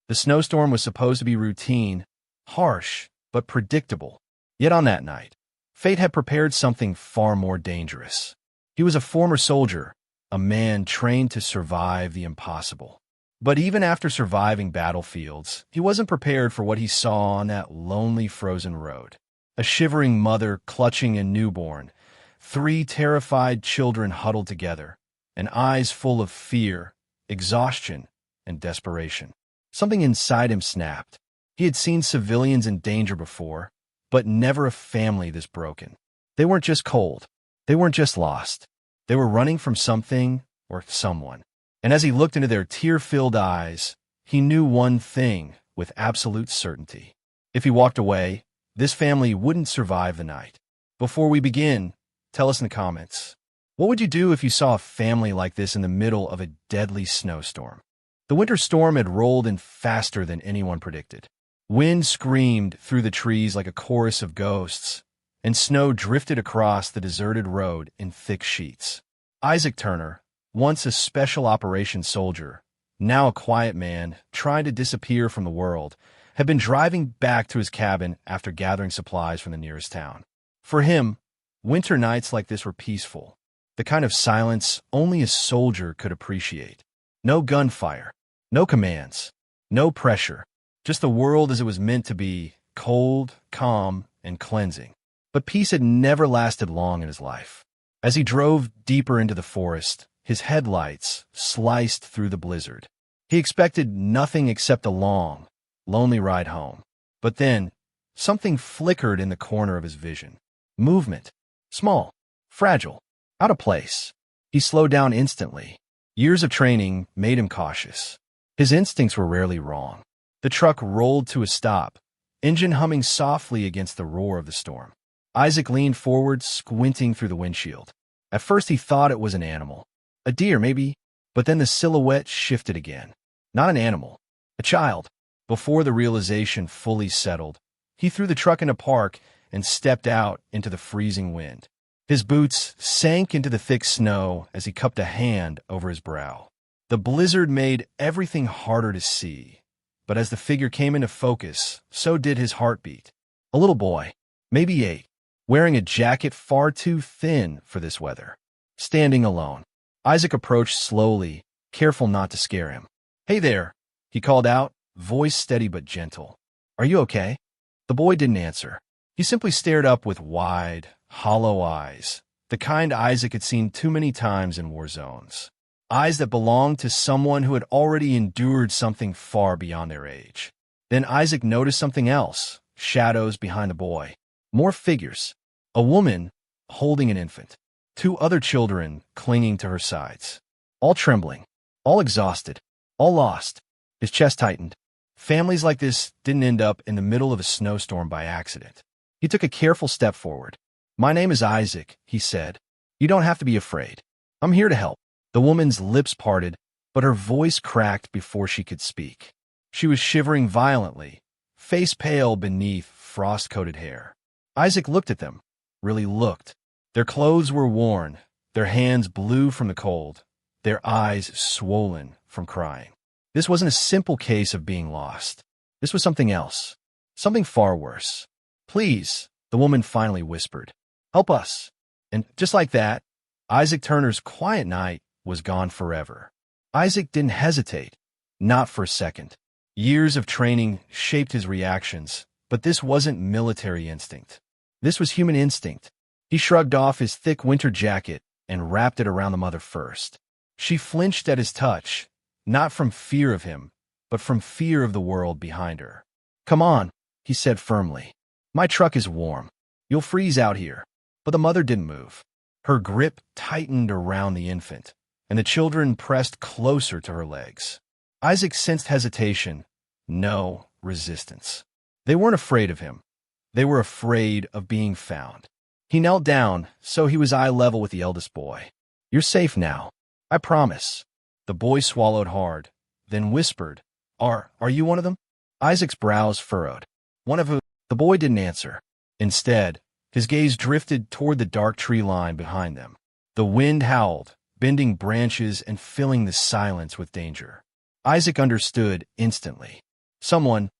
The snowstorm was supposed to be routine, harsh, but predictable. Yet on that night, fate had prepared something far more dangerous. He was a former soldier, a man trained to survive the impossible. But even after surviving battlefields, he wasn't prepared for what he saw on that lonely frozen road. A shivering mother clutching a newborn, 3 terrified children huddled together, and eyes full of fear, exhaustion, and desperation. Something inside him snapped. He had seen civilians in danger before, but never a family this broken. They weren't just cold. They weren't just lost. They were running from something or someone. And as he looked into their tear-filled eyes, he knew one thing with absolute certainty. If he walked away, this family wouldn't survive the night. Before we begin, tell us in the comments, what would you do if you saw a family like this in the middle of a deadly snowstorm? The winter storm had rolled in faster than anyone predicted. Wind screamed through the trees like a chorus of ghosts, and snow drifted across the deserted road in thick sheets. Isaac Turner, once a special operations soldier, now a quiet man trying to disappear from the world, had been driving back to his cabin after gathering supplies from the nearest town. For him, winter nights like this were peaceful, the kind of silence only a soldier could appreciate. No gunfire, no commands, no pressure, just the world as it was meant to be, cold, calm, and cleansing. But peace had never lasted long in his life. As he drove deeper into the forest, his headlights sliced through the blizzard. He expected nothing except a long, lonely ride home. But then, something flickered in the corner of his vision. Movement. Small, fragile, out of place. He slowed down instantly. Years of training made him cautious. His instincts were rarely wrong. The truck rolled to a stop, engine humming softly against the roar of the storm. Isaac leaned forward, squinting through the windshield. At first he thought it was an animal. A deer, maybe. But then the silhouette shifted again. Not an animal. A child. Before the realization fully settled, he threw the truck into park and stepped out into the freezing wind. His boots sank into the thick snow as he cupped a hand over his brow. The blizzard made everything harder to see, but as the figure came into focus, so did his heartbeat. A little boy, maybe 8, wearing a jacket far too thin for this weather. Standing alone, Isaac approached slowly, careful not to scare him. "Hey there," he called out, voice steady but gentle. "Are you okay?" The boy didn't answer. He simply stared up with wide, hollow eyes, the kind Isaac had seen too many times in war zones. Eyes that belonged to someone who had already endured something far beyond their age. Then Isaac noticed something else, shadows behind the boy. More figures. A woman holding an infant. 2 other children clinging to her sides. All trembling. All exhausted. All lost. His chest tightened. Families like this didn't end up in the middle of a snowstorm by accident. He took a careful step forward. "My name is Isaac," he said. "You don't have to be afraid. I'm here to help." The woman's lips parted, but her voice cracked before she could speak. She was shivering violently, face pale beneath frost-coated hair. Isaac looked at them, really looked. Their clothes were worn, their hands blue from the cold, their eyes swollen from crying. This wasn't a simple case of being lost. This was something else, something far worse. "Please," the woman finally whispered, "help us." And just like that, Isaac Turner's quiet night was gone forever. Isaac didn't hesitate, not for a second. Years of training shaped his reactions, but this wasn't military instinct. This was human instinct. He shrugged off his thick winter jacket and wrapped it around the mother first. She flinched at his touch, not from fear of him, but from fear of the world behind her. "Come on," he said firmly. "My truck is warm. You'll freeze out here." But the mother didn't move. Her grip tightened around the infant, and the children pressed closer to her legs. Isaac sensed hesitation, no resistance. They weren't afraid of him. They were afraid of being found. He knelt down, so he was eye level with the eldest boy. "You're safe now. I promise." The boy swallowed hard, then whispered, Are you one of them?" Isaac's brows furrowed. "One of who?" The boy didn't answer. Instead, his gaze drifted toward the dark tree line behind them. The wind howled, bending branches and filling the silence with danger. Isaac understood instantly. Someone,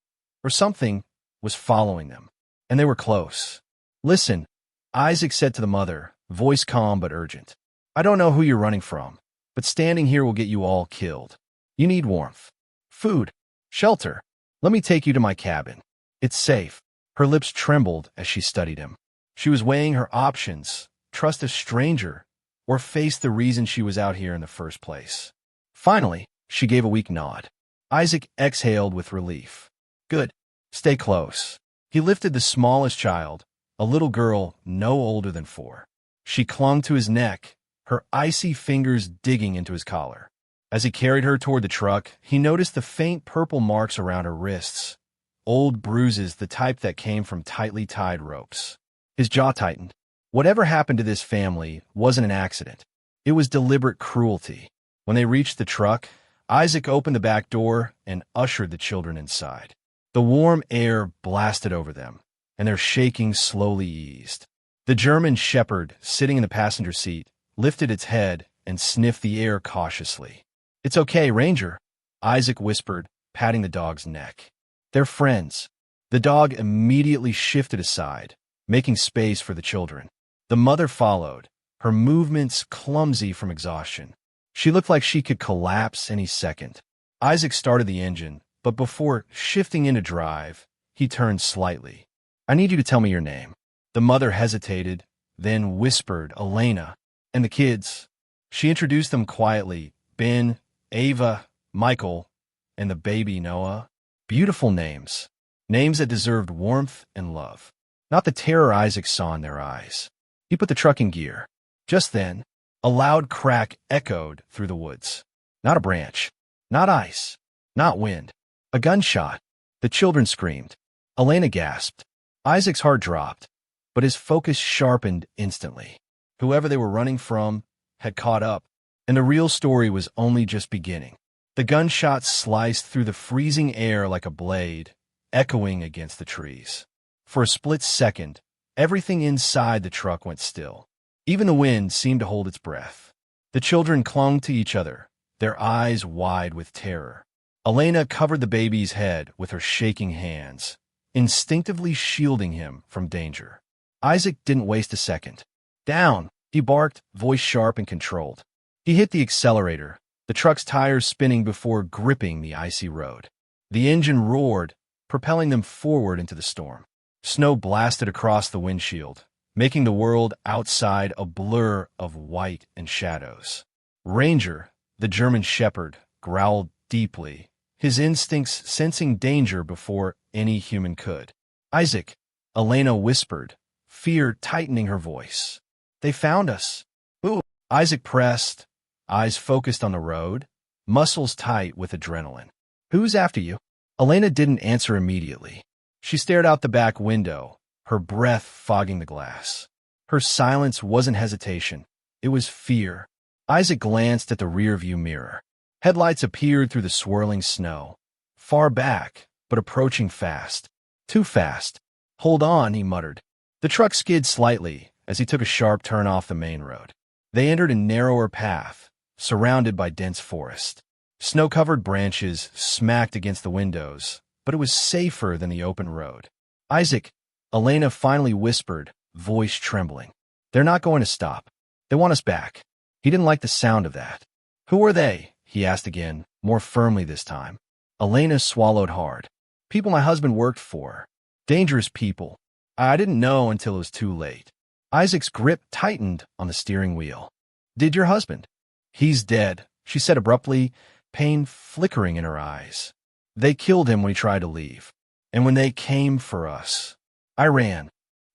or something, was following them, and they were close. "Listen," Isaac said to the mother, voice calm but urgent. "I don't know who you're running from, but standing here will get you all killed. You need warmth, food, shelter. Let me take you to my cabin. It's safe." Her lips trembled as she studied him. She was weighing her options: trust a stranger, or face the reason she was out here in the first place. Finally, she gave a weak nod. Isaac exhaled with relief. "Good. Stay close." He lifted the smallest child, a little girl no older than 4. She clung to his neck, her icy fingers digging into his collar. As he carried her toward the truck, he noticed the faint purple marks around her wrists, old bruises, the type that came from tightly tied ropes. His jaw tightened. Whatever happened to this family wasn't an accident. It was deliberate cruelty. When they reached the truck, Isaac opened the back door and ushered the children inside. The warm air blasted over them, and their shaking slowly eased. The German shepherd, sitting in the passenger seat, lifted its head and sniffed the air cautiously. "It's okay, Ranger," Isaac whispered, patting the dog's neck. "They're friends." The dog immediately shifted aside, making space for the children. The mother followed, her movements clumsy from exhaustion. She looked like she could collapse any second. Isaac started the engine, but before shifting into drive, he turned slightly. "I need you to tell me your name." The mother hesitated, then whispered, "Elena." "And the kids?" She introduced them quietly: Ben, Ava, Michael, and the baby Noah. Beautiful names. Names that deserved warmth and love. Not the terror Isaac saw in their eyes. He put the truck in gear. Just then, a loud crack echoed through the woods. Not a branch. Not ice. Not wind. A gunshot. The children screamed. Elena gasped. Isaac's heart dropped, but his focus sharpened instantly. Whoever they were running from had caught up, and the real story was only just beginning. The gunshot sliced through the freezing air like a blade, echoing against the trees. For a split second, everything inside the truck went still. Even the wind seemed to hold its breath. The children clung to each other, their eyes wide with terror. Elena covered the baby's head with her shaking hands, instinctively shielding him from danger. Isaac didn't waste a second. "Down!" he barked, voice sharp and controlled. He hit the accelerator, the truck's tires spinning before gripping the icy road. The engine roared, propelling them forward into the storm. Snow blasted across the windshield, making the world outside a blur of white and shadows. Ranger, the German shepherd, growled deeply, his instincts sensing danger before any human could. "Isaac," Elena whispered, fear tightening her voice. "They found us." "Ooh." Isaac pressed, eyes focused on the road, muscles tight with adrenaline. "Who's after you?" Elena didn't answer immediately. She stared out the back window, her breath fogging the glass. Her silence wasn't hesitation. It was fear. Isaac glanced at the rearview mirror. Headlights appeared through the swirling snow. Far back, but approaching fast. Too fast. "Hold on," he muttered. The truck skid slightly as he took a sharp turn off the main road. They entered a narrower path, surrounded by dense forest. Snow-covered branches smacked against the windows, but it was safer than the open road. "Isaac," Elena finally whispered, voice trembling. "They're not going to stop. They want us back." He didn't like the sound of that. "Who are they?" he asked again, more firmly this time. Elena swallowed hard. "People my husband worked for. Dangerous people. I didn't know until it was too late." Isaac's grip tightened on the steering wheel. "Did your husband?" "He's dead," she said abruptly, pain flickering in her eyes. "They killed him when he tried to leave. And when they came for us, I ran."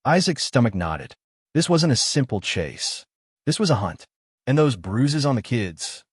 Isaac's stomach knotted. This wasn't a simple chase. This was a hunt. And those bruises on the kids?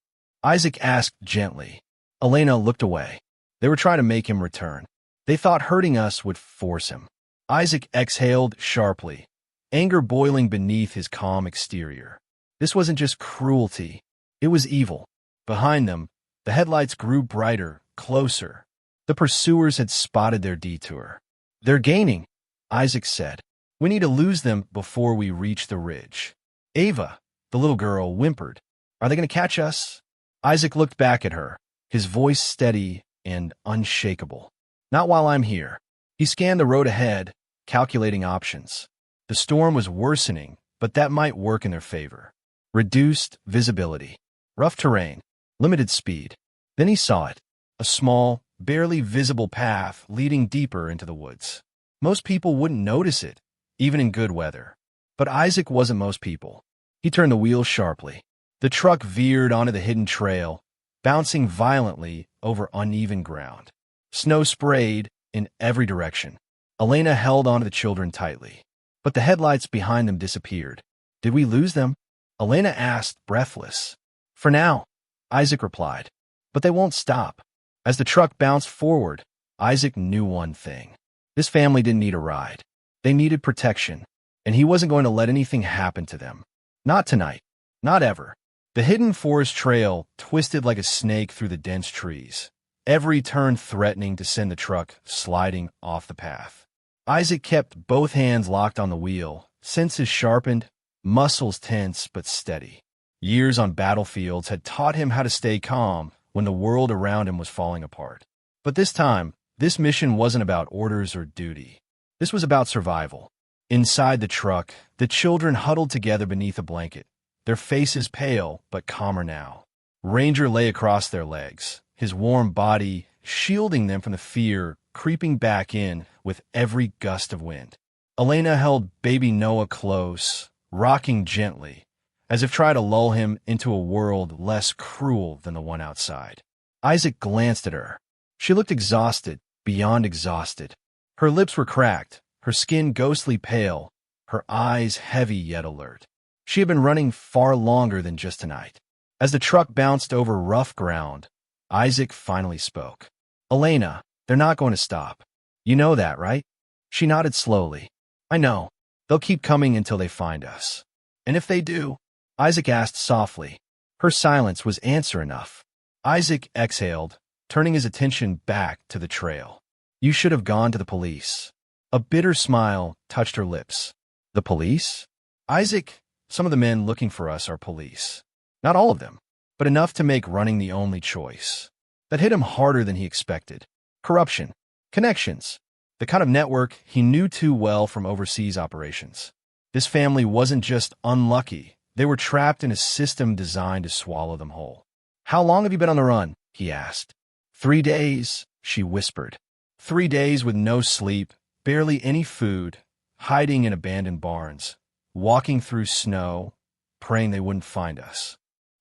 Isaac asked gently. Elena looked away. They were trying to make him return. They thought hurting us would force him. Isaac exhaled sharply, anger boiling beneath his calm exterior. This wasn't just cruelty. It was evil. Behind them, the headlights grew brighter, closer. The pursuers had spotted their detour. "They're gaining," Isaac said. "We need to lose them before we reach the ridge." "Ava," the little girl, whimpered. "Are they going to catch us?" Isaac looked back at her, his voice steady and unshakable. Not while I'm here. He scanned the road ahead, calculating options. The storm was worsening, but that might work in their favor. Reduced visibility, rough terrain, limited speed. Then he saw it, a small, barely visible path leading deeper into the woods. Most people wouldn't notice it, even in good weather. But Isaac wasn't most people. He turned the wheel sharply. The truck veered onto the hidden trail, bouncing violently over uneven ground. Snow sprayed in every direction. Elena held onto the children tightly. But the headlights behind them disappeared. Did we lose them? Elena asked, breathless. For now, Isaac replied. But they won't stop. As the truck bounced forward, Isaac knew one thing. This family didn't need a ride. They needed protection, and he wasn't going to let anything happen to them. Not tonight. Not ever. The hidden forest trail twisted like a snake through the dense trees, every turn threatening to send the truck sliding off the path. Isaac kept both hands locked on the wheel, senses sharpened, muscles tense but steady. Years on battlefields had taught him how to stay calm when the world around him was falling apart. But this time, this mission wasn't about orders or duty. This was about survival. Inside the truck, the children huddled together beneath a blanket, their faces pale but calmer now. Ranger lay across their legs, his warm body shielding them from the fear creeping back in with every gust of wind. Elena held baby Noah close, rocking gently, as if trying to lull him into a world less cruel than the one outside. Isaac glanced at her. She looked exhausted, beyond exhausted. Her lips were cracked, her skin ghostly pale, her eyes heavy yet alert. She had been running far longer than just tonight. As the truck bounced over rough ground, Isaac finally spoke. Elena, they're not going to stop. You know that, right? She nodded slowly. I know. They'll keep coming until they find us. And if they do? Isaac asked softly. Her silence was answer enough. Isaac exhaled, turning his attention back to the trail. You should have gone to the police. A bitter smile touched her lips. The police? Isaac, some of the men looking for us are police. Not all of them, but enough to make running the only choice. That hit him harder than he expected. Corruption. Connections. The kind of network he knew too well from overseas operations. This family wasn't just unlucky. They were trapped in a system designed to swallow them whole. How long have you been on the run? He asked. 3 days, she whispered. 3 days with no sleep, barely any food, hiding in abandoned barns, walking through snow, praying they wouldn't find us.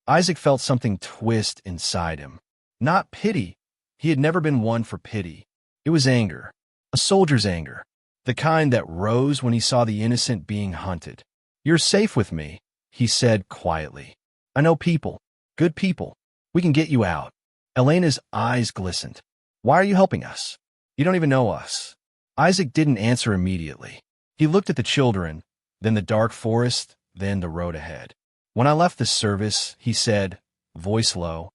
Isaac felt something twist inside him. Not pity. He had never been one for pity. It was anger. A soldier's anger. The kind that rose when he saw the innocent being hunted. You're safe with me, he said quietly. I know people. Good people. We can get you out. Elena's eyes glistened. Why are you helping us? You don't even know us. Isaac didn't answer immediately. He looked at the children, then the dark forest, then the road ahead. When I left the service, he said, voice low,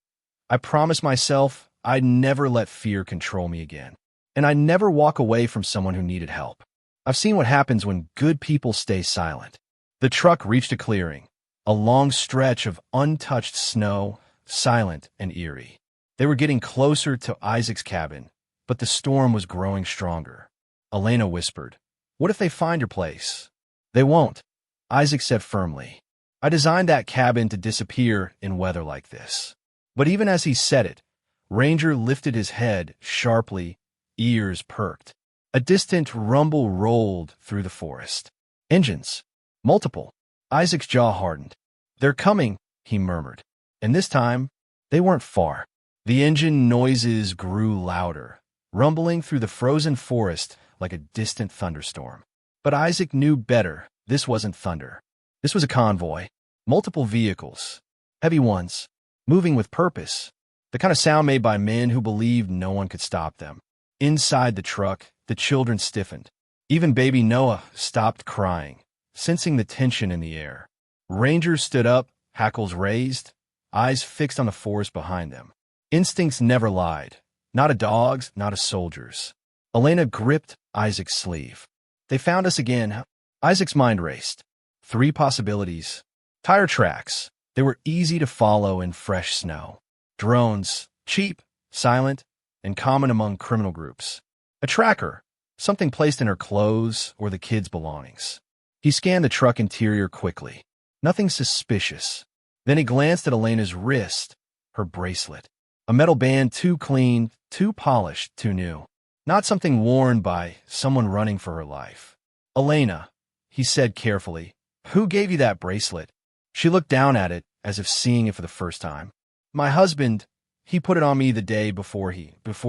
I promised myself I'd never let fear control me again. And I'd never walk away from someone who needed help. I've seen what happens when good people stay silent. The truck reached a clearing, a long stretch of untouched snow, silent and eerie. They were getting closer to Isaac's cabin, but the storm was growing stronger. Elena whispered, what if they find your place? They won't, Isaac said firmly. I designed that cabin to disappear in weather like this. But even as he said it, Ranger lifted his head sharply, ears perked. A distant rumble rolled through the forest. Engines. Multiple. Isaac's jaw hardened. They're coming, he murmured. And this time, they weren't far. The engine noises grew louder, rumbling through the frozen forest like a distant thunderstorm. But Isaac knew better. This wasn't thunder. This was a convoy. Multiple vehicles. Heavy ones. Moving with purpose. The kind of sound made by men who believed no one could stop them. Inside the truck, the children stiffened. Even baby Noah stopped crying, sensing the tension in the air. Rangers stood up, hackles raised, eyes fixed on the forest behind them. Instincts never lied. Not a dog's, not a soldier's. Elena gripped Isaac's sleeve. They found us again. Isaac's mind raced. 3 possibilities. Tire tracks. They were easy to follow in fresh snow. Drones. Cheap, silent, and common among criminal groups. A tracker, something placed in her clothes or the kids' belongings. He scanned the truck interior quickly. Nothing suspicious. Then he glanced at Elena's wrist, her bracelet. A metal band too clean, too polished, too new. Not something worn by someone running for her life. Elena, he said carefully, who gave you that bracelet? She looked down at it as if seeing it for the first time. My husband, he put it on me the day before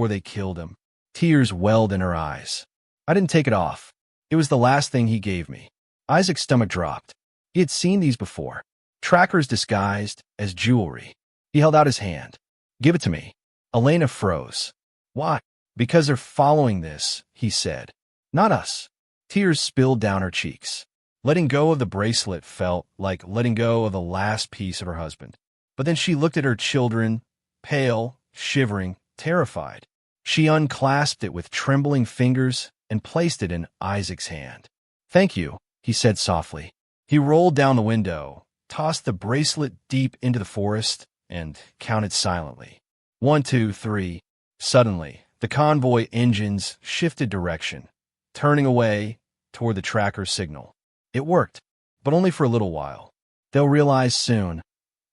they killed him. Tears welled in her eyes. I didn't take it off. It was the last thing he gave me. Isaac's stomach dropped. He had seen these before. Trackers disguised as jewelry. He held out his hand. Give it to me. Elena froze. Why? Because they're following this, he said. Not us. Tears spilled down her cheeks. Letting go of the bracelet felt like letting go of the last piece of her husband. But then she looked at her children, pale, shivering, terrified. She unclasped it with trembling fingers and placed it in Isaac's hand. Thank you, he said softly. He rolled down the window, tossed the bracelet deep into the forest, and counted silently. 1, 2, 3. Suddenly, the convoy engines shifted direction, turning away toward the tracker's signal. It worked, but only for a little while. They'll realize soon,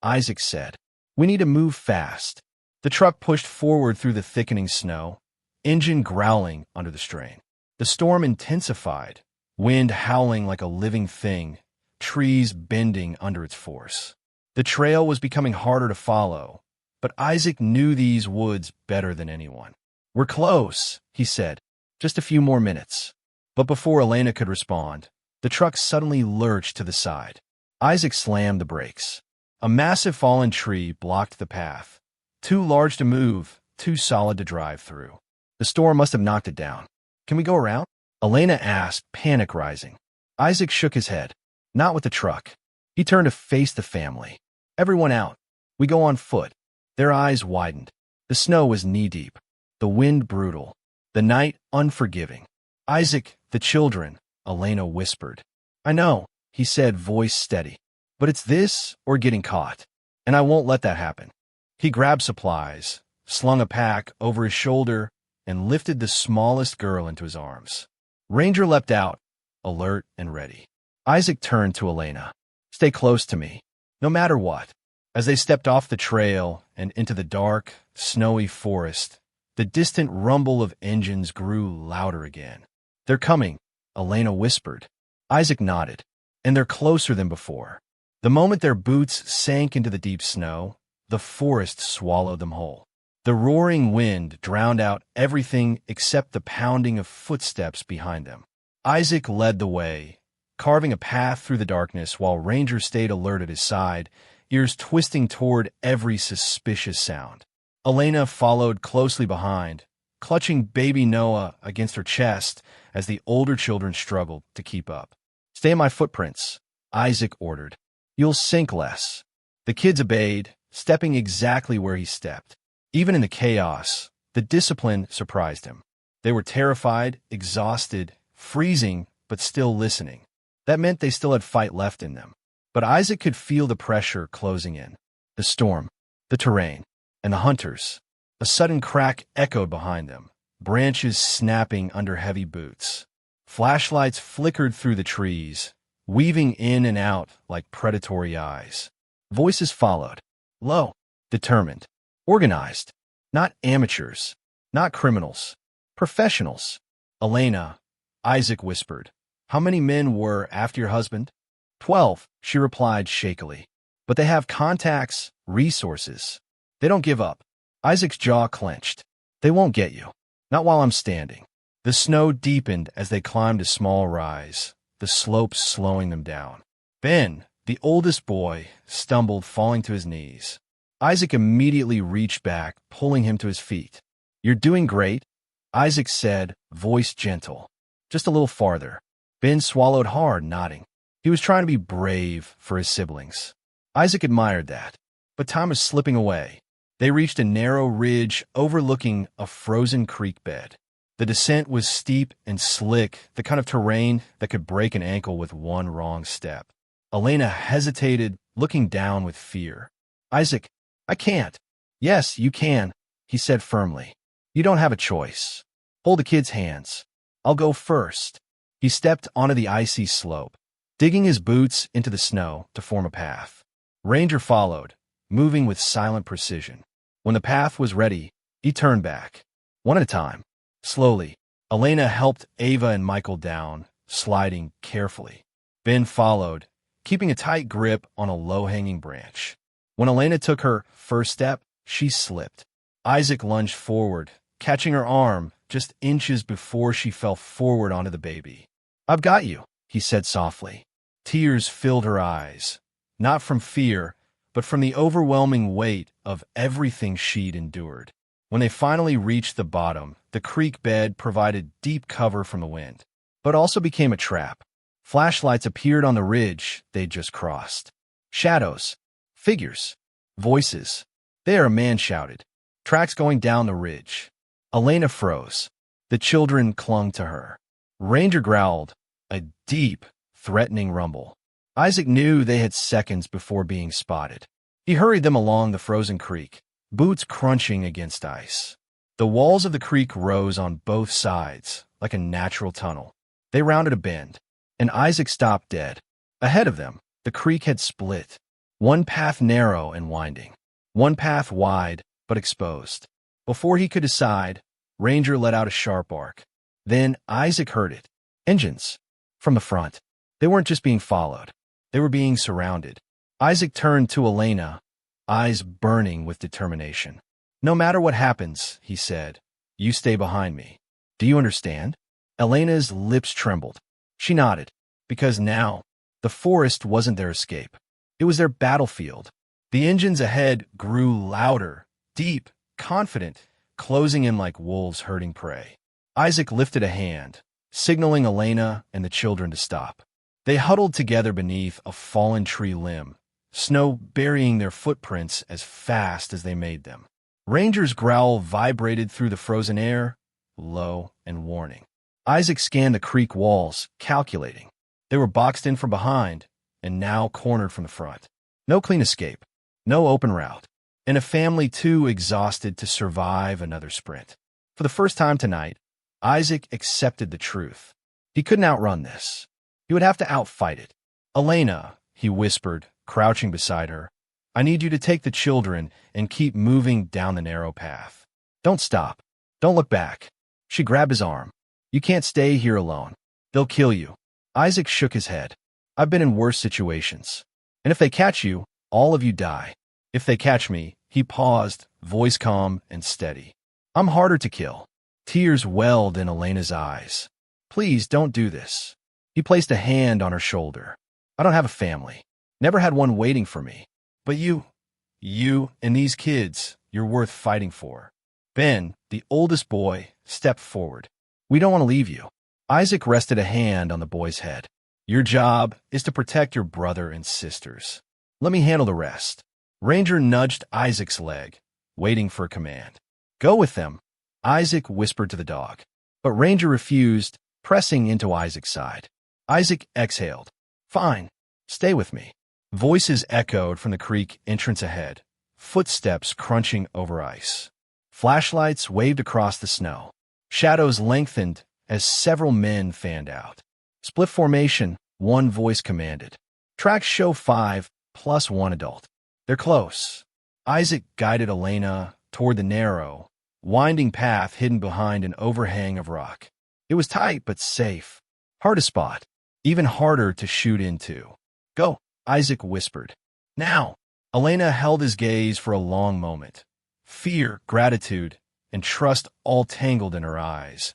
Isaac said. We need to move fast. The truck pushed forward through the thickening snow, engine growling under the strain. The storm intensified, wind howling like a living thing, trees bending under its force. The trail was becoming harder to follow, but Isaac knew these woods better than anyone. We're close, he said. Just a few more minutes. But before Elena could respond, the truck suddenly lurched to the side. Isaac slammed the brakes. A massive fallen tree blocked the path. Too large to move, too solid to drive through. The storm must have knocked it down. Can we go around? Elena asked, panic rising. Isaac shook his head. Not with the truck. He turned to face the family. Everyone out. We go on foot. Their eyes widened. The snow was knee-deep. The wind brutal. The night unforgiving. Isaac, the children, Elena whispered. I know, he said, voice steady. But it's this or getting caught. And I won't let that happen. He grabbed supplies, slung a pack over his shoulder, and lifted the smallest girl into his arms. Ranger leapt out, alert and ready. Isaac turned to Elena. Stay close to me, no matter what. As they stepped off the trail and into the dark, snowy forest, the distant rumble of engines grew louder again. They're coming, Elena whispered. Isaac nodded. And they're closer than before. The moment their boots sank into the deep snow, the forest swallowed them whole. The roaring wind drowned out everything except the pounding of footsteps behind them. Isaac led the way, carving a path through the darkness while Ranger stayed alert at his side, ears twisting toward every suspicious sound. Elena followed closely behind, clutching baby Noah against her chest as the older children struggled to keep up. Stay in my footprints, Isaac ordered. You'll sink less. The kids obeyed, stepping exactly where he stepped. Even in the chaos, the discipline surprised him. They were terrified, exhausted, freezing, but still listening. That meant they still had fight left in them. But Isaac could feel the pressure closing in. The storm, the terrain, and the hunters. A sudden crack echoed behind them, branches snapping under heavy boots. Flashlights flickered through the trees, weaving in and out like predatory eyes. Voices followed. Low, determined, organized. Not amateurs, not criminals. Professionals. Elena, Isaac whispered. How many men were after your husband? 12, she replied shakily. But they have contacts, resources. They don't give up. Isaac's jaw clenched. They won't get you. Not while I'm standing. The snow deepened as they climbed a small rise, the slopes slowing them down. Ben, the oldest boy, stumbled, falling to his knees. Isaac immediately reached back, pulling him to his feet. You're doing great, Isaac said, voice gentle. Just a little farther. Ben swallowed hard, nodding. He was trying to be brave for his siblings. Isaac admired that. But time was slipping away. They reached a narrow ridge overlooking a frozen creek bed. The descent was steep and slick, the kind of terrain that could break an ankle with one wrong step. Elena hesitated, looking down with fear. Isaac, I can't. Yes, you can, he said firmly. You don't have a choice. Hold the kid's hands. I'll go first. He stepped onto the icy slope, digging his boots into the snow to form a path. Ranger followed, moving with silent precision. When the path was ready, he turned back. One at a time. Slowly, Elena helped Ava and Michael down, sliding carefully. Ben followed, keeping a tight grip on a low-hanging branch. When Elena took her first step, she slipped. Isaac lunged forward, catching her arm just inches before she fell forward onto the baby. "I've got you," he said softly. Tears filled her eyes, not from fear, but from the overwhelming weight of everything she'd endured. When they finally reached the bottom, the creek bed provided deep cover from the wind, but also became a trap. Flashlights appeared on the ridge they'd just crossed. Shadows, figures, voices. There, a man shouted. Tracks going down the ridge. Elena froze. The children clung to her. Ranger growled, a deep, threatening rumble. Isaac knew they had seconds before being spotted. He hurried them along the frozen creek, boots crunching against ice. The walls of the creek rose on both sides, like a natural tunnel. They rounded a bend, and Isaac stopped dead. Ahead of them, the creek had split. One path narrow and winding. One path wide, but exposed. Before he could decide, Ranger let out a sharp bark. Then Isaac heard it. Engines. From the front. They weren't just being followed. They were being surrounded. Isaac turned to Elena, eyes burning with determination. "No matter what happens," he said, "you stay behind me. Do you understand?" Elena's lips trembled. She nodded, because now, the forest wasn't their escape. It was their battlefield. The engines ahead grew louder, deep, confident, closing in like wolves herding prey. Isaac lifted a hand, signaling Elena and the children to stop. They huddled together beneath a fallen tree limb, snow burying their footprints as fast as they made them. Ranger's growl vibrated through the frozen air, low and warning. Isaac scanned the creek walls, calculating. They were boxed in from behind, and now cornered from the front. No clean escape, no open route, and a family too exhausted to survive another sprint. For the first time tonight, Isaac accepted the truth. He couldn't outrun this. He would have to outfight it. "Elena," he whispered, crouching beside her, "I need you to take the children and keep moving down the narrow path. Don't stop. Don't look back." She grabbed his arm. "You can't stay here alone. They'll kill you." Isaac shook his head. "I've been in worse situations. And if they catch you, all of you die. If they catch me," he paused, voice calm and steady, "I'm harder to kill." Tears welled in Elena's eyes. "Please don't do this." He placed a hand on her shoulder. "I don't have a family. Never had one waiting for me. But you and these kids, you're worth fighting for." Ben, the oldest boy, stepped forward. "We don't want to leave you." Isaac rested a hand on the boy's head. "Your job is to protect your brother and sisters. Let me handle the rest." Ranger nudged Isaac's leg, waiting for a command. "Go with them," Isaac whispered to the dog. But Ranger refused, pressing into Isaac's side. Isaac exhaled. "Fine, stay with me." Voices echoed from the creek entrance ahead, footsteps crunching over ice. Flashlights waved across the snow. Shadows lengthened as several men fanned out. "Split formation," one voice commanded. "Tracks show 5 plus 1 adult. They're close." Isaac guided Elena toward the narrow, winding path hidden behind an overhang of rock. It was tight but safe. Hard to spot. Even harder to shoot into. "Go," Isaac whispered. "Now." Elena held his gaze for a long moment. Fear, gratitude, and trust all tangled in her eyes,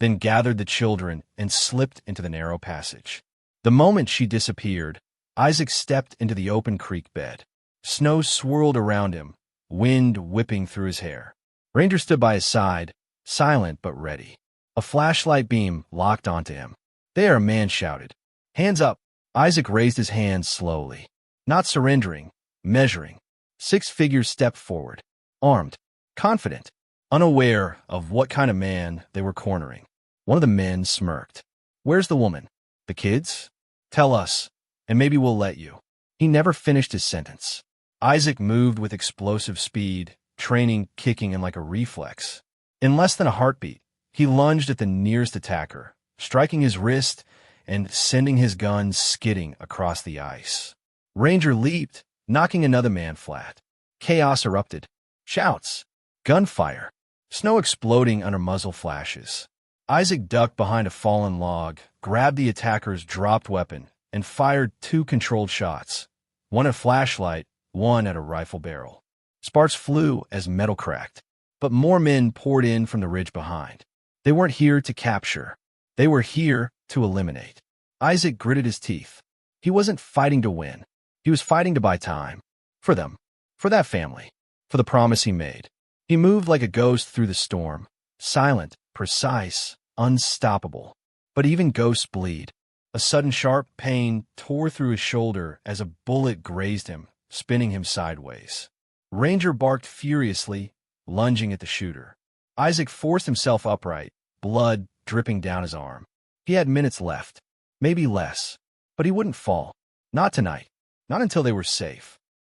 then gathered the children and slipped into the narrow passage. The moment she disappeared, Isaac stepped into the open creek bed. Snow swirled around him, wind whipping through his hair. Ranger stood by his side, silent but ready. A flashlight beam locked onto him. "There," a man shouted. "Hands up." Isaac raised his hands slowly. Not surrendering, measuring. 6 figures stepped forward, armed, confident, unaware of what kind of man they were cornering. One of the men smirked. "Where's the woman? The kids? Tell us, and maybe we'll let you." He never finished his sentence. Isaac moved with explosive speed, training kicking in like a reflex. In less than a heartbeat, He lunged at the nearest attacker, striking his wrist and sending his gun skidding across the ice. Ranger leaped, knocking another man flat. Chaos erupted. Shouts, gunfire, snow exploding under muzzle flashes. Isaac ducked behind a fallen log, grabbed the attacker's dropped weapon, and fired 2 controlled shots, one at a flashlight, one at a rifle barrel. Sparks flew as metal cracked, but more men poured in from the ridge behind. They weren't here to capture. They were here to eliminate. Isaac gritted his teeth. He wasn't fighting to win. He was fighting to buy time. For them. For that family. For the promise he made. He moved like a ghost through the storm. Silent, precise, unstoppable. But even ghosts bleed. A sudden sharp pain tore through his shoulder as a bullet grazed him, spinning him sideways. Ranger barked furiously, lunging at the shooter. Isaac forced himself upright, blood dripping down his arm. He had minutes left. Maybe less. But he wouldn't fall. Not tonight. Not until they were safe.